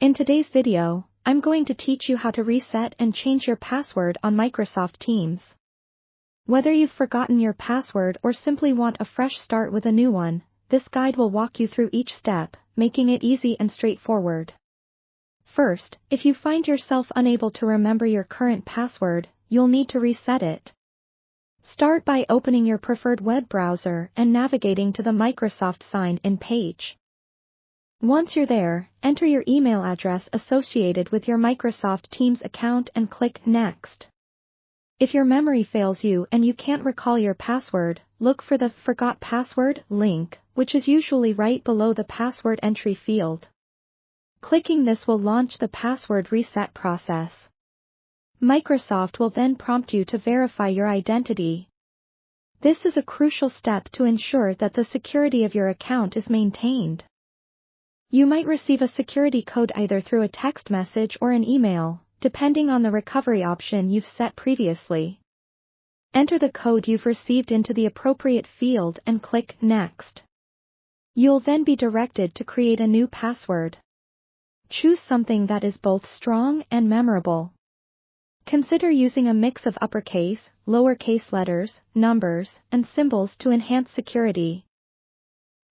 In today's video, I'm going to teach you how to reset and change your password on Microsoft Teams. Whether you've forgotten your password or simply want a fresh start with a new one, this guide will walk you through each step, making it easy and straightforward. First, if you find yourself unable to remember your current password, you'll need to reset it. Start by opening your preferred web browser and navigating to the Microsoft Sign-In page. Once you're there, enter your email address associated with your Microsoft Teams account and click Next. If your memory fails you and you can't recall your password, look for the Forgot Password link, which is usually right below the password entry field. Clicking this will launch the password reset process. Microsoft will then prompt you to verify your identity. This is a crucial step to ensure that the security of your account is maintained. You might receive a security code either through a text message or an email, depending on the recovery option you've set previously. Enter the code you've received into the appropriate field and click Next. You'll then be directed to create a new password. Choose something that is both strong and memorable. Consider using a mix of uppercase, lowercase letters, numbers, and symbols to enhance security.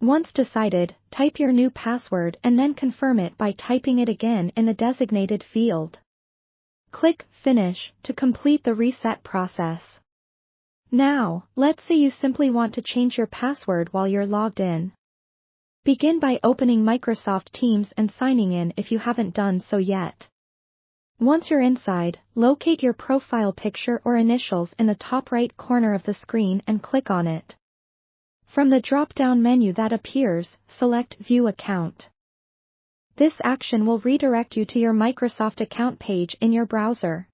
Once decided, type your new password and then confirm it by typing it again in the designated field. Click Finish to complete the reset process. Now, let's say you simply want to change your password while you're logged in. Begin by opening Microsoft Teams and signing in if you haven't done so yet. Once you're inside, locate your profile picture or initials in the top right corner of the screen and click on it. From the drop-down menu that appears, select View Account. This action will redirect you to your Microsoft account page in your browser.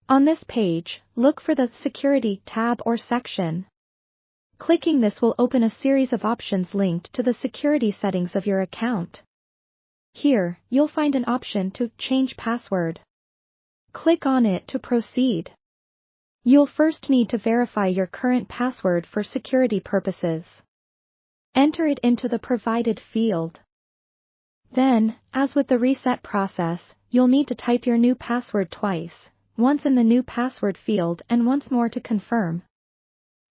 On this page, look for the Security tab or section. Clicking this will open a series of options linked to the security settings of your account. Here, you'll find an option to Change Password. Click on it to proceed. You'll first need to verify your current password for security purposes. Enter it into the provided field. Then, as with the reset process, you'll need to type your new password twice, once in the new password field and once more to confirm.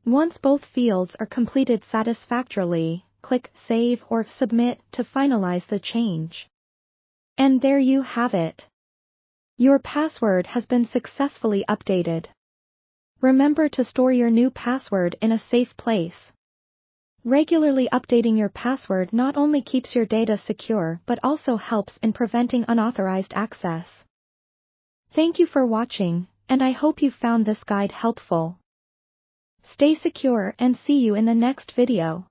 Once both fields are completed satisfactorily, click Save or Submit to finalize the change. And there you have it. Your password has been successfully updated. Remember to store your new password in a safe place. Regularly updating your password not only keeps your data secure but also helps in preventing unauthorized access. Thank you for watching, and I hope you found this guide helpful. Stay secure and see you in the next video.